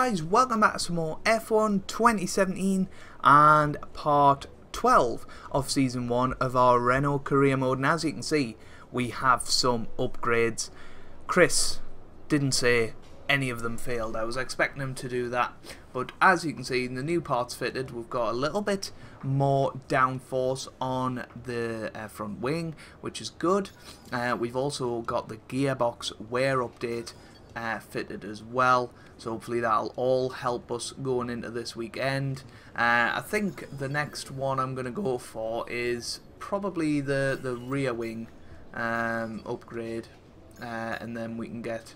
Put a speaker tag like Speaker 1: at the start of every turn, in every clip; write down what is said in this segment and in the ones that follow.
Speaker 1: guys, welcome back to some more F1 2017 and part 12 of season 1 of our Renault career mode, and as you can see we have some upgrades. Chris didn't say any of them failed. I was expecting him to do that, but as you can see in the new parts fitted, we've got a little bit more downforce on the front wing, which is good. We've also got the gearbox wear update fitted as well, so hopefully that'll all help us going into this weekend. I think the next one I'm going to go for is probably the rear wing upgrade, and then we can get,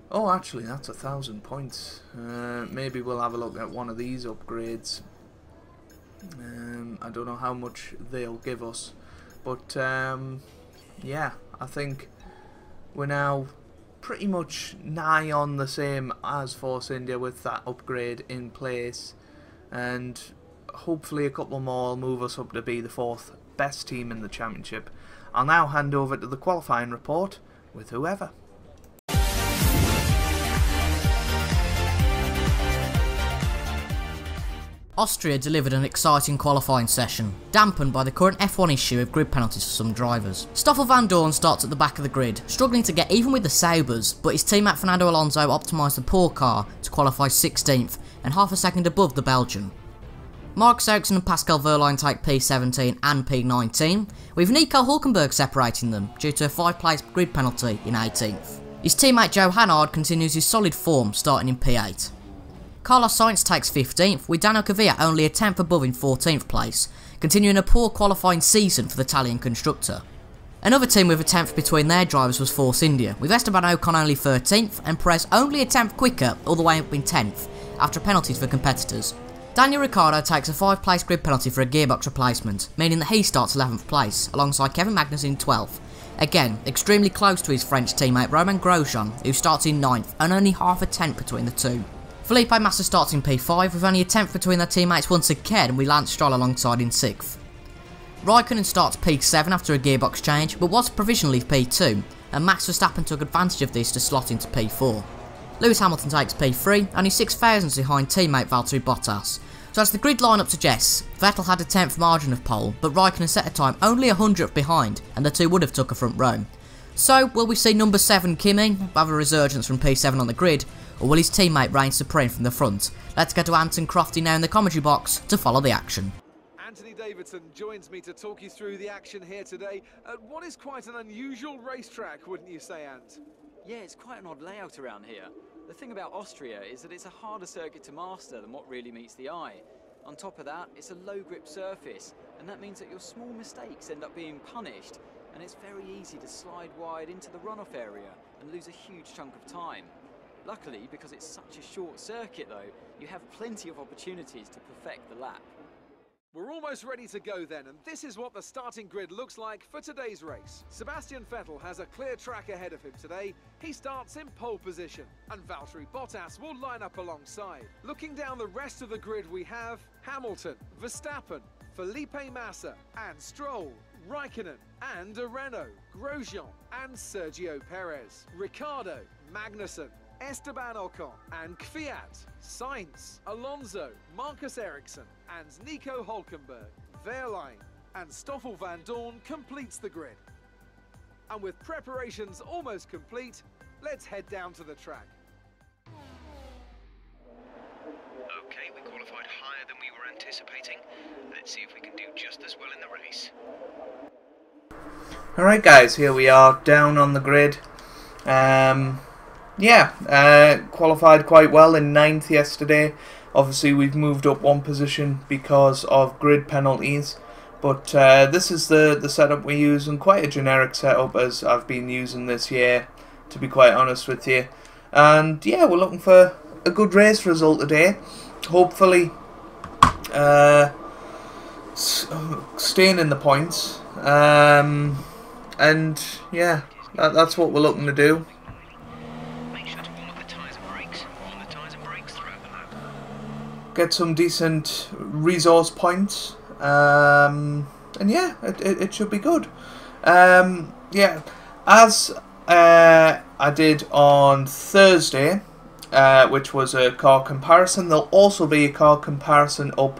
Speaker 1: oh actually that's 1,000 points. Maybe we'll have a look at one of these upgrades. I don't know how much they'll give us, but yeah, I think we're now pretty much nigh on the same as Force India with that upgrade in place, and hopefully a couple more will move us up to be the 4th best team in the championship. I'll now hand over to the qualifying report with whoever.
Speaker 2: Austria delivered an exciting qualifying session, dampened by the current F1 issue of grid penalties for some drivers. Stoffel Vandoorne starts at the back of the grid, struggling to get even with the Saubers, but his teammate Fernando Alonso optimised the poor car to qualify 16th and half a second above the Belgian. Mark Ericsson and Pascal Wehrlein take P17 and P19, with Nico Hulkenberg separating them due to a 5-place grid penalty in 18th. His teammate Joe Hannard continues his solid form, starting in P8. Carlos Sainz takes 15th, with Daniel Kvyat only a 10th above in 14th place, continuing a poor qualifying season for the Italian constructor. Another team with a 10th between their drivers was Force India, with Esteban Ocon only 13th and Perez only a 10th quicker, all the way up in 10th, after penalties for competitors. Daniel Ricciardo takes a 5-place grid penalty for a gearbox replacement, meaning that he starts 11th place, alongside Kevin Magnussen in 12th. Again, extremely close to his French teammate Romain Grosjean, who starts in 9th, and only half a 10th between the two. Felipe Massa starts in P5 with only a 10th between their teammates once again, and we Lance Stroll alongside in 6th. Raikkonen starts P7 after a gearbox change, but was provisionally P2, and Max Verstappen took advantage of this to slot into P4. Lewis Hamilton takes P3, only 6 thousandths behind teammate Valtteri Bottas. So as the grid lineup suggests, Vettel had a 10th margin of pole, but Raikkonen set a time only a 100th behind, and the two would have took a front row. So, will we see number 7 Kimi have a resurgence from P7 on the grid, or will his teammate reign supreme from the front? Let's go to Anton Crofty now in the commentary box to follow the action.
Speaker 3: Anthony Davidson joins me to talk you through the action here today at what is quite an unusual racetrack, wouldn't you say, Ant?
Speaker 4: Yeah, it's quite an odd layout around here. The thing about Austria is that it's a harder circuit to master than what really meets the eye. On top of that, it's a low grip surface, and that means that your small mistakes end up being punished, and it's very easy to slide wide into the runoff area and lose a huge chunk of time. Luckily, because it's such a short circuit though, you have plenty of opportunities to perfect the lap.
Speaker 3: We're almost ready to go then, and this is what the starting grid looks like for today's race. Sebastian Vettel has a clear track ahead of him today. He starts in pole position, and Valtteri Bottas will line up alongside. Looking down the rest of the grid, we have Hamilton, Verstappen, Felipe Massa and Stroll, Raikkonen and Renault, Grosjean and Sergio Perez, Ricciardo, Magnussen, Esteban Ocon and Kvyat, Sainz, Alonso, Marcus Ericsson and Nico Hulkenberg, Wehrlein and Stoffel Vandoorne completes the grid. And with preparations almost complete, let's head down to the track.
Speaker 5: Okay, we qualified higher than we were anticipating. Let's see if we can do just as well in the race.
Speaker 1: Alright guys, here we are down on the grid. Qualified quite well in 9th yesterday. Obviously we've moved up one position because of grid penalties, but this is the setup we use, and quite a generic setup as I've been using this year, to be quite honest with you. And yeah, we're looking for a good race result today, hopefully staying in the points, and yeah, that's what we're looking to do. Get some decent resource points, and yeah, it should be good. Yeah, as I did on Thursday, which was a car comparison. There'll also be a car comparison up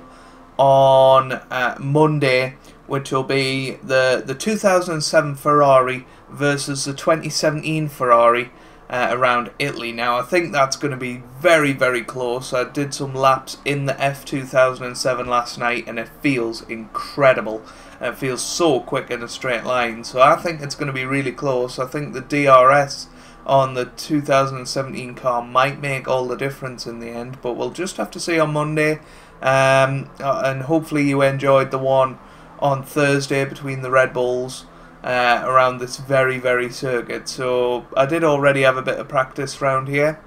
Speaker 1: on Monday, which will be the 2007 Ferrari versus the 2017 Ferrari around Italy. Now, I think that's going to be very, very close. I did some laps in the F2007 last night, and it feels incredible. It feels so quick in a straight line, so I think it's going to be really close. I think the DRS on the 2017 car might make all the difference in the end, but we'll just have to see on Monday. And hopefully you enjoyed the one on Thursday between the Red Bulls around this very, very circuit. So I did already have a bit of practice around here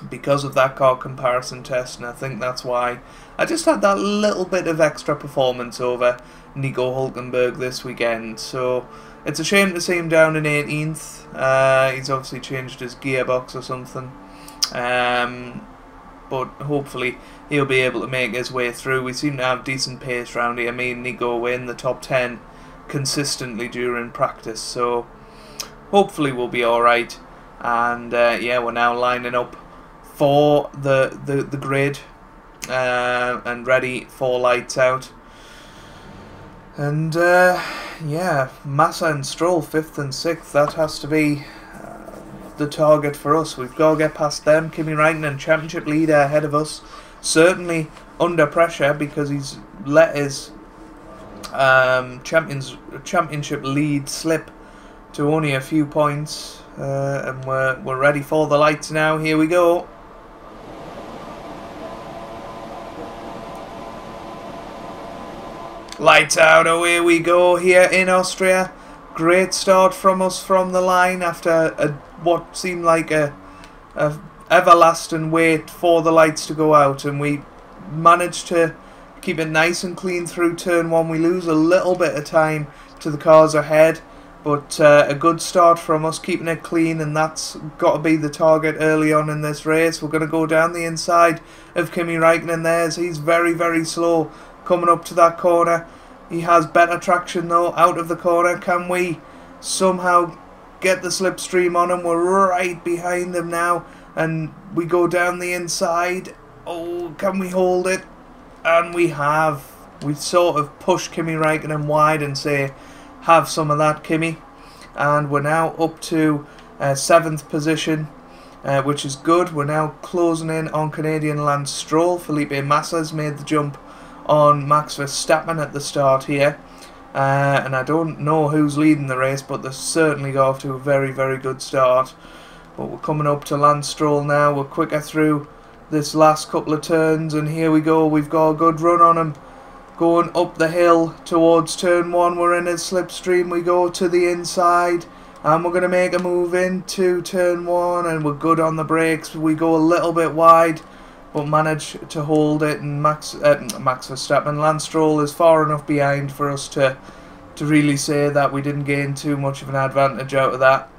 Speaker 1: because of that car comparison test, and I think that's why I just had that little bit of extra performance over Nico Hulkenberg this weekend. So it's a shame to see him down in 18th. He's obviously changed his gearbox or something. But hopefully he'll be able to make his way through. We seem to have decent pace around here. Me and Nico were in the top 10 consistently during practice, so hopefully we'll be alright. And yeah, we're now lining up for the grid and ready for lights out. And yeah, Massa and Stroll 5th and 6th, that has to be the target for us. We've got to get past them. Kimi Räikkönen, championship leader, ahead of us, certainly under pressure because he's let his championship lead slip to only a few points, and we're ready for the lights now. Here we go. Lights out, away we go here in Austria. Great start from us from the line after what seemed like a everlasting wait for the lights to go out, and we managed to keep it nice and clean through turn 1. We lose a little bit of time to the cars ahead, but a good start from us, keeping it clean, and that's got to be the target early on in this race. We're going to go down the inside of Kimi Räikkönen there, as he's very, very slow coming up to that corner. He has better traction though out of the corner. Can we somehow get the slipstream on him? We're right behind him now, and we go down the inside. Oh, can we hold it? And we have. We sort of push Kimi Räikkönen wide and say, have some of that, Kimi. And we're now up to 7th position, which is good. We're now closing in on Canadian Lance Stroll. Felipe Massa's made the jump on Max Verstappen at the start here. And I don't know who's leading the race, but they certainly got off to a very, very good start. But we're coming up to Lance Stroll now. We're quicker through this last couple of turns, and here we go. We've got a good run on him. Going up the hill towards turn 1, we're in his slipstream. We go to the inside, and we're going to make a move into turn 1, and we're good on the brakes. We go a little bit wide, but manage to hold it, and Max Verstappen, Lance Stroll is far enough behind for us to really say that we didn't gain too much of an advantage out of that.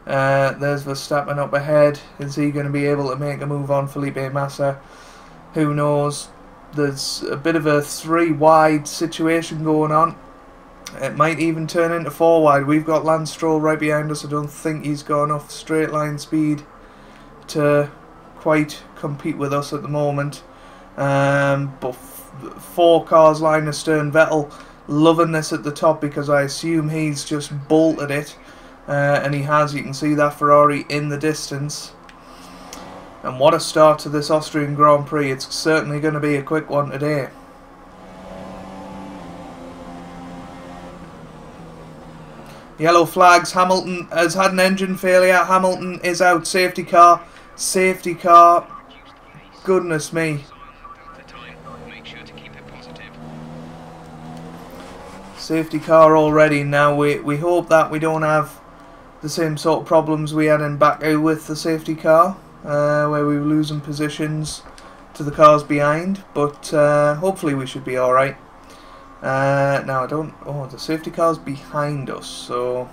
Speaker 1: There's Verstappen up ahead. Is he going to be able to make a move on Felipe Massa? Who knows? There's a bit of a 3-wide situation going on. It might even turn into 4-wide. We've got Lance Stroll right behind us. I don't think he's got enough straight line speed to quite compete with us at the moment. But 4 cars line astern. Vettel loving this at the top because I assume he's just bolted it. And he has. You can see that Ferrari in the distance. And what a start to this Austrian Grand Prix. It's certainly going to be a quick one today. Yellow flags. Hamilton has had an engine failure. Hamilton is out. Safety car. Safety car. Goodness me. Safety car already. Now we hope that we don't have the same sort of problems we had in Baku with the safety car, where we were losing positions to the cars behind, but hopefully we should be alright. Now I don't... Oh, the safety car's behind us, so...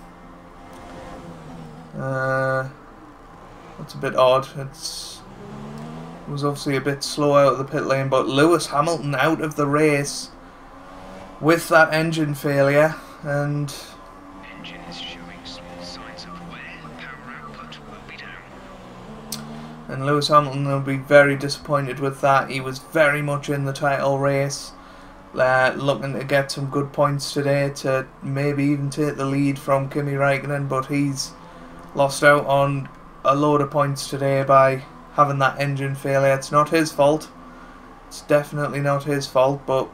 Speaker 1: that's a bit odd. It was obviously a bit slow out of the pit lane, but Lewis Hamilton out of the race with that engine failure, and... And Lewis Hamilton will be very disappointed with that. He was very much in the title race, looking to get some good points today to maybe even take the lead from Kimi Räikkönen, but he's lost out on a load of points today by having that engine failure. It's not his fault. It's definitely not his fault, but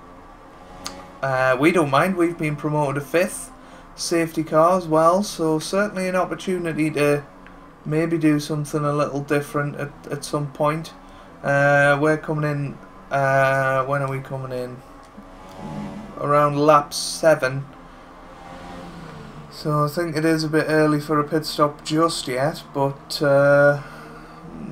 Speaker 1: we don't mind. We've been promoted to 5th safety car as well, so certainly an opportunity to maybe do something a little different at some point. We're coming in, when are we coming in? Around lap 7. So I think it is a bit early for a pit stop just yet, but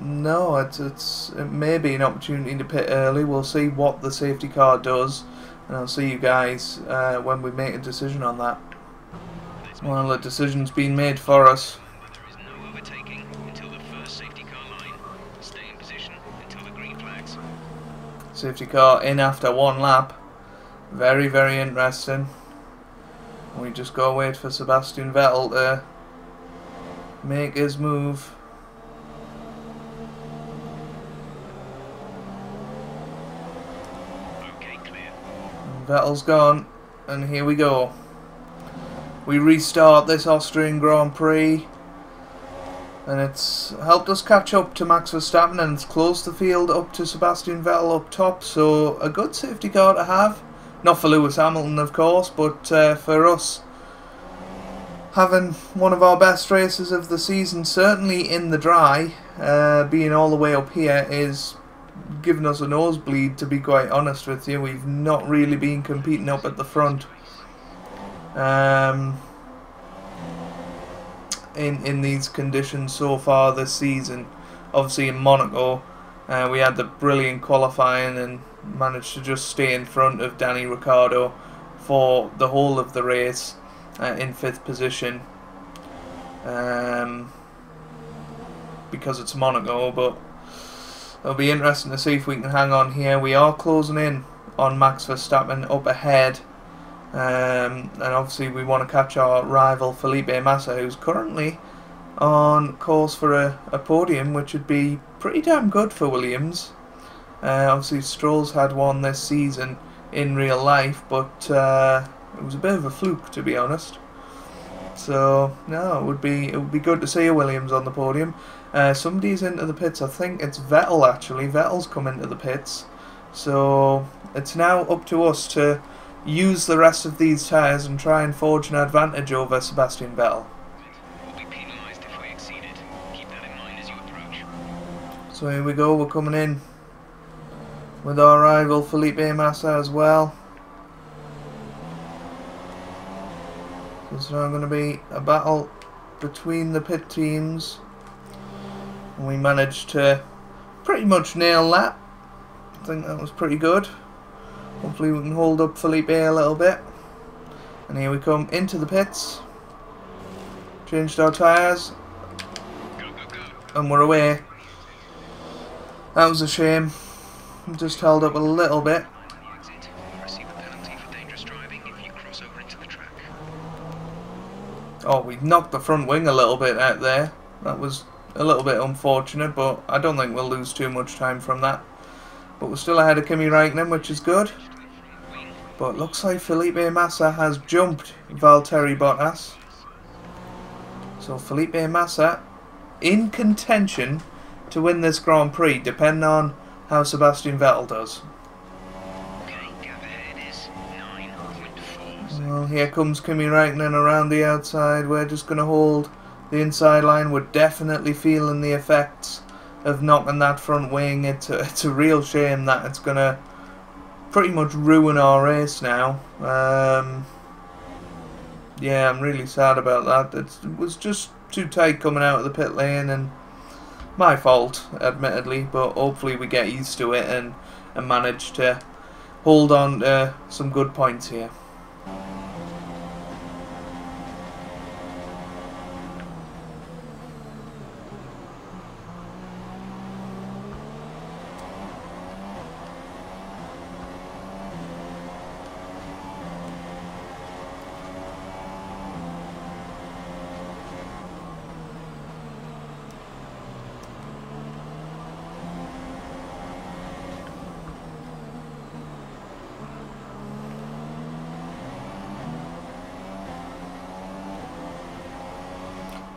Speaker 1: no, it may be an opportunity to pit early. We'll see what the safety car does, and I'll see you guys when we make a decision on that. Well, the decision's been made for us. Safety car in after 1 lap. Very, very interesting. We just gotta wait for Sebastian Vettel to make his move.
Speaker 5: Okay, clear.
Speaker 1: Vettel's gone, and here we go. We restart this Austrian Grand Prix, and it's helped us catch up to Max Verstappen, and it's closed the field up to Sebastian Vettel up top, so a good safety car to have. Not for Lewis Hamilton, of course, but for us, having one of our best races of the season, certainly in the dry, being all the way up here, is giving us a nosebleed, to be quite honest with you. We've not really been competing up at the front. In these conditions so far this season. Obviously in Monaco we had the brilliant qualifying and managed to just stay in front of Danny Ricciardo for the whole of the race in 5th position, because it's Monaco, but it'll be interesting to see if we can hang on here. We are closing in on Max Verstappen up ahead. And obviously we want to catch our rival Felipe Massa, who's currently on course for a podium, which would be pretty damn good for Williams. Obviously Stroll's had one this season in real life, but it was a bit of a fluke, to be honest. So no, it would be good to see a Williams on the podium. Somebody's into the pits. I think it's Vettel actually. Vettel's come into the pits, so it's now up to us to use the rest of these tyres and try and forge an advantage over Sebastian Vettel.
Speaker 5: We'll be penalised if we exceed it. Keep that in mind as you approach.
Speaker 1: So here we go, we're coming in with our rival Felipe Massa as well. So it's now going to be a battle between the pit teams. And we managed to pretty much nail that. I think that was pretty good. Hopefully we can hold up Felipe a little bit. And here we come into the pits. Changed our tyres. And we're away. That was a shame. Just held up a little bit. Oh, we knocked the front wing a little bit out there. That was a little bit unfortunate, but I don't think we'll lose too much time from that. But we're still ahead of Kimi Räikkönen, which is good. But looks like Felipe Massa has jumped Valtteri Bottas. So Felipe Massa in contention to win this Grand Prix, depending on how Sebastian Vettel does.
Speaker 5: Okay, gap ahead is 9.4.
Speaker 1: Well, here comes Kimi Räikkönen around the outside. We're just going to hold the inside line. We're definitely feeling the effects of knocking that front wing. It's a real shame that it's going to pretty much ruin our race now. Yeah, I'm really sad about that. It was just too tight coming out of the pit lane, and my fault, admittedly, but hopefully we get used to it and manage to hold on to some good points here.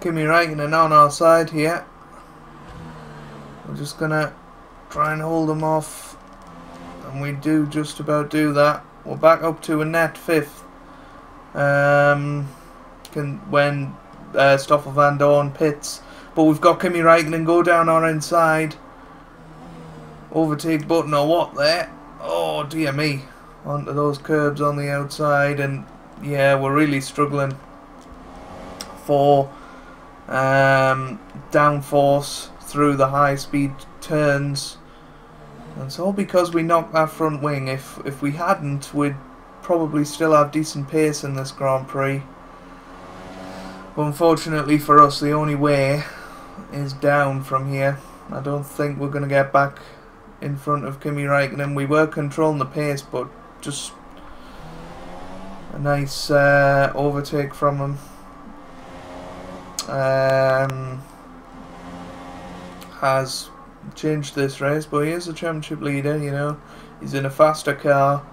Speaker 1: Kimi Räikkönen on our side here. We're just gonna try and hold them off, and we do just about do that. We're back up to a net 5th. When Stoffel van Dorn pits, but we've got Kimi Räikkönen go down our inside. Overtake button or what there? Oh dear me, onto those curbs on the outside, and yeah, we're really struggling for downforce through the high speed turns. And it's all because we knocked that front wing. If we hadn't, we'd probably still have decent pace in this Grand Prix. But unfortunately for us, the only way is down from here. I don't think we're going to get back in front of Kimi Räikkönen. We were controlling the pace, but just a nice overtake from him. Has changed this race, but he is a championship leader, you know. He's in a faster car.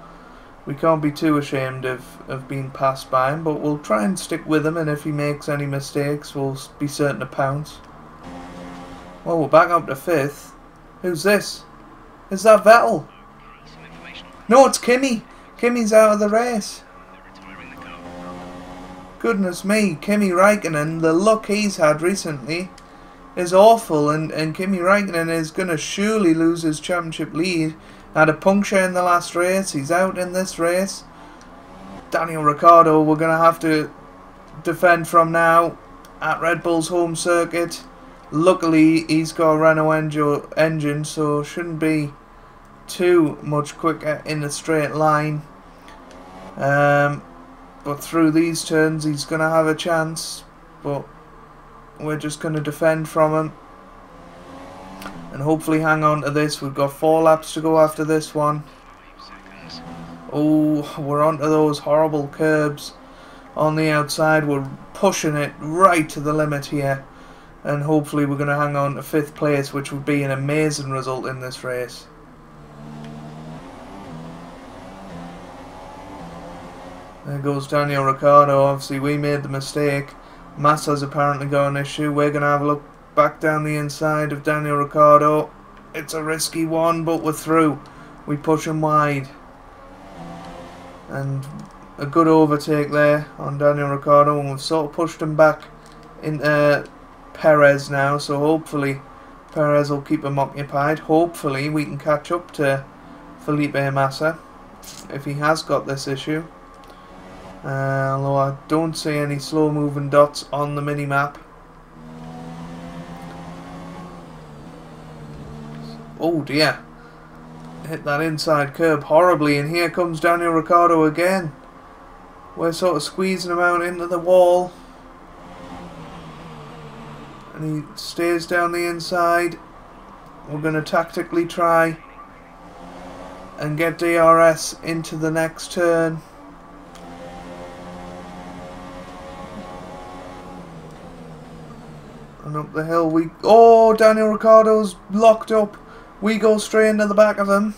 Speaker 1: We can't be too ashamed of being passed by him, but we'll try and stick with him, and if he makes any mistakes, we'll be certain to pounce. Well, we're back up to 5th. Who's this? Is that Vettel? No, it's Kimi. Kimi's out of the race. Goodness me, Kimi Räikkönen, the luck he's had recently is awful, and Kimi Räikkönen is going to surely lose his championship lead. Had a puncture in the last race, he's out in this race. Daniel Ricciardo, we're going to have to defend from now at Red Bull's home circuit. Luckily, he's got a Renault engine, so shouldn't be too much quicker in a straight line. But through these turns, he's going to have a chance, but we're just going to defend from him and hopefully hang on to this. We've got 4 laps to go after this one. Oh, we're onto those horrible curbs on the outside. We're pushing it right to the limit here, and hopefully we're going to hang on to 5th place, which would be an amazing result in this race. There goes Daniel Ricciardo. Obviously we made the mistake. Massa's apparently got an issue. We're going to have a look back down the inside of Daniel Ricciardo. It's a risky one, but we're through. We push him wide. And a good overtake there on Daniel Ricciardo, and we've sort of pushed him back into Perez now, so hopefully Perez will keep him occupied. Hopefully we can catch up to Felipe Massa if he has got this issue. Although I don't see any slow moving dots on the mini-map. Oh dear. Hit that inside curb horribly, and here comes Daniel Ricciardo again. We're sort of squeezing him out into the wall. And he stays down the inside. We're going to tactically try and get DRS into the next turn. And up the hill we... Oh, Daniel Ricciardo's locked up. We go straight into the back of him.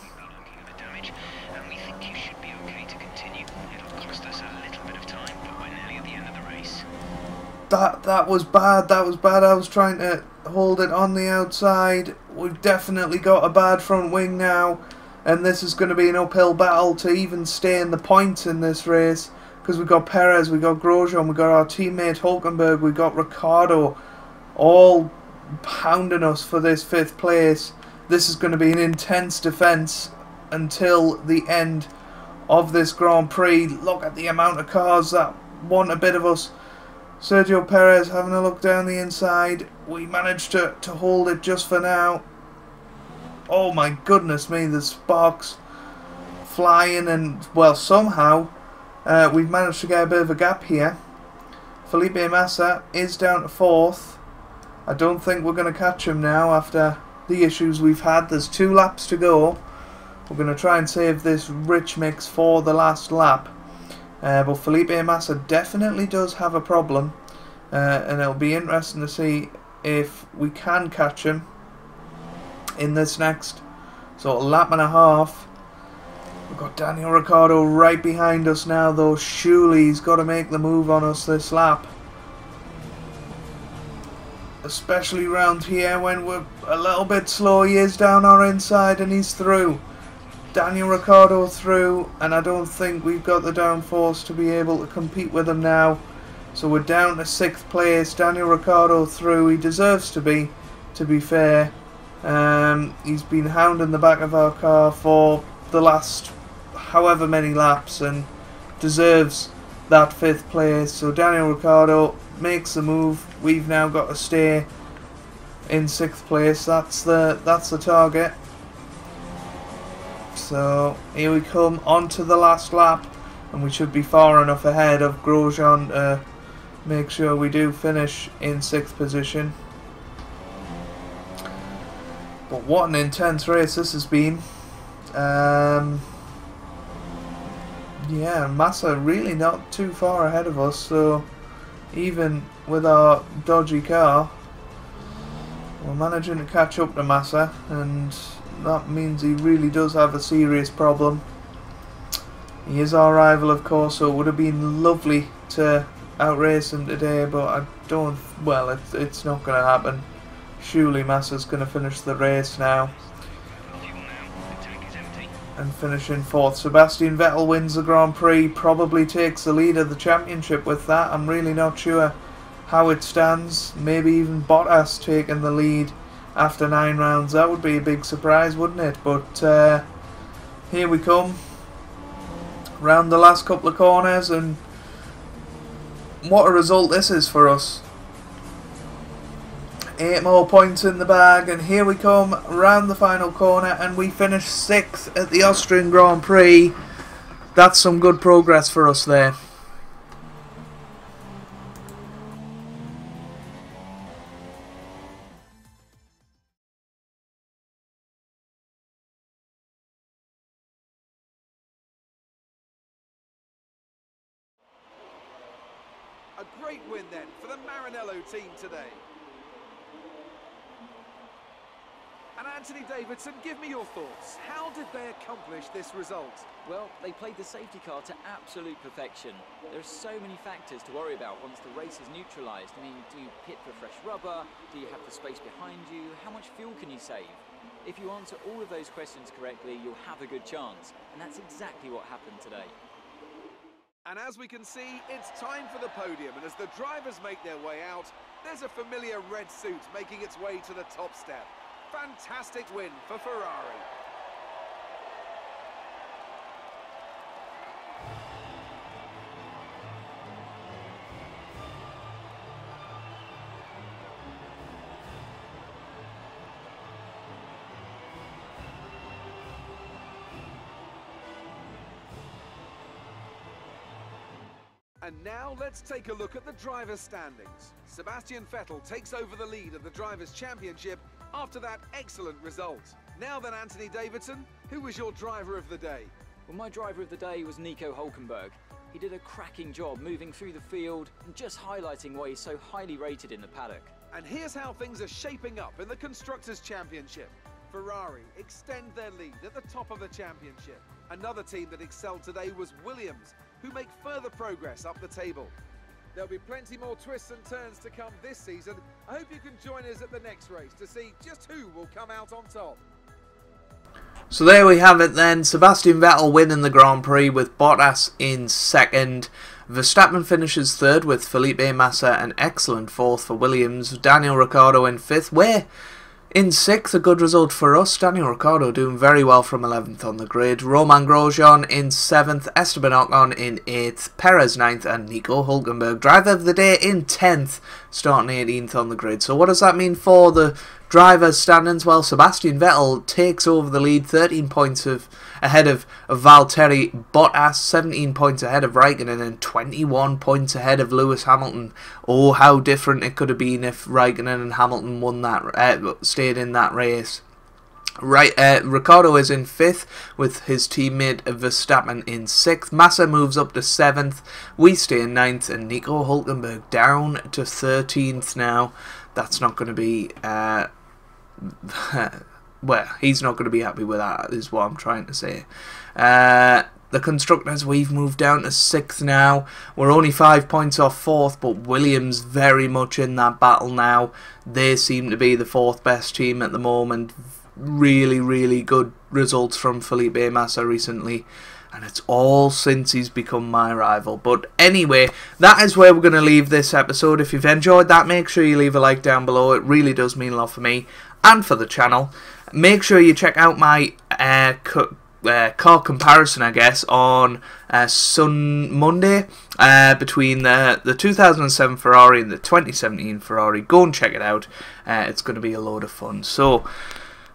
Speaker 5: And we think you should be okay to continue. It'll cost us a little bit of time, but we're nearly at the end of the race.
Speaker 1: That was bad. That was bad. I was trying to hold it on the outside. We've definitely got a bad front wing now, and this is going to be an uphill battle to even stay in the points in this race, because we've got Perez, we've got Grosjean, we've got our teammate Hulkenberg, we've got Ricciardo, all pounding us for this 5th place. This is going to be an intense defence until the end of this Grand Prix. Look at the amount of cars that want a bit of us. Sergio Perez having a look down the inside. We managed to hold it just for now. Oh my goodness me, the sparks flying, and well, somehow we've managed to get a bit of a gap here. Felipe Massa is down to 4th. I don't think we're going to catch him now after the issues we've had. There's 2 laps to go. We're going to try and save this rich mix for the last lap. But Felipe Massa definitely does have a problem. And it'll be interesting to see if we can catch him in this next sort of lap and a half. We've got Daniel Ricciardo right behind us now, though. Surely he's got to make the move on us this lap. especially round here when we're a little bit slow. He is down our inside and he's through. Daniel Ricciardo through, and I don't think we've got the downforce to be able to compete with him now. So we're down to 6th place. Daniel Ricciardo through. He deserves to be fair. He's been hounding the back of our car for the last however many laps and deserves that 5th place. So Daniel Ricciardo makes the move. We've now got to stay in 6th place. That's the target. So here we come onto the last lap, and we should be far enough ahead of Grosjean to make sure we do finish in 6th position. But what an intense race this has been. Yeah, Massa really not too far ahead of us, so even with our dodgy car, we're managing to catch up to Massa, and that means he really does have a serious problem. He is our rival, of course, so it would have been lovely to outrace him today, but I don't, well, it's not going to happen. Surely Massa's going to finish the race now and finish in 4th. Sebastian Vettel wins the Grand Prix, probably takes the lead of the championship with that. I'm really not sure how it stands. Maybe even Bottas taking the lead after 9 rounds. That would be a big surprise, wouldn't it? But here we come, round the last couple of corners, and what a result this is for us. 8 more points in the bag, and here we come round the final corner, and we finish 6th at the Austrian Grand Prix. That's some good progress for us there.
Speaker 3: A great win then for the Maranello team today. And Anthony Davidson, give me your thoughts. How did they accomplish this result?
Speaker 4: Well, they played the safety car to absolute perfection. There are so many factors to worry about once the race is neutralised. I mean, do you pit for fresh rubber? Do you have the space behind you? How much fuel can you save? If you answer all of those questions correctly, you'll have a good chance. And that's exactly what happened today.
Speaker 3: And as we can see, it's time for the podium. And as the drivers make their way out, there's a familiar red suit making its way to the top step. Fantastic win for Ferrari. And now let's take a look at the drivers' standings. Sebastian Vettel takes over the lead of the Drivers' Championship after that excellent result. Now then, Anthony Davidson, who was your driver of the day?
Speaker 4: Well, my driver of the day was Nico Hulkenberg. He did a cracking job moving through the field and just highlighting why he's so highly rated in the paddock.
Speaker 3: And here's how things are shaping up in the Constructors' Championship. Ferrari extend their lead at the top of the championship. Another team that excelled today was Williams, who make further progress up the table. There'll be plenty more twists and turns to come this season. I hope you can join us at the next race to see just who will come out on top.
Speaker 1: So there we have it then. Sebastian Vettel winning the Grand Prix with Bottas in 2nd. Verstappen finishes 3rd with Felipe Massa an excellent 4th for Williams. Daniel Ricciardo in 5th. We're in 6th, a good result for us. Daniel Ricciardo doing very well from 11th on the grid. Romain Grosjean in 7th, Esteban Ocon in 8th, Perez 9th, and Nico Hulkenberg, driver of the day, in 10th, starting 18th on the grid. So what does that mean for the drivers' standings? Well, Sebastian Vettel takes over the lead, 13 points ahead of Valtteri Bottas, 17 points ahead of Raikkonen, and 21 points ahead of Lewis Hamilton. Oh, how different it could have been if Raikkonen and Hamilton won that, stayed in that race. Ricciardo is in 5th with his teammate Verstappen in 6th. Massa moves up to 7th. We stay in 9th, and Nico Hulkenberg down to 13th now. That's not going to be well, he's not going to be happy with that, is what I'm trying to say. the Constructors, we've moved down to 6th now. We're only 5 points off 4th, but Williams very much in that battle now. They seem to be the 4th best team at the moment. Really, really good results from Felipe Massa recently. And it's all since he's become my rival. But anyway, that is where we're going to leave this episode. If you've enjoyed that, make sure you leave a like down below. It really does mean a lot for me and for the channel. Make sure you check out my car comparison, I guess, on Monday between the 2007 Ferrari and the 2017 Ferrari. Go and check it out. It's going to be a load of fun. So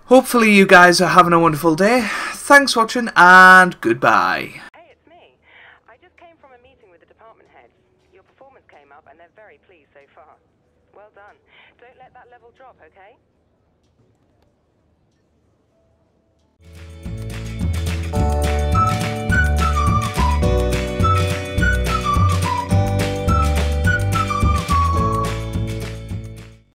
Speaker 1: hopefully you guys are having a wonderful day. Thanks for watching and goodbye.
Speaker 6: Hey, it's me. I just came from a meeting with the department heads. Your performance came up and they're very pleased so far. Well done. Don't let that level drop, okay?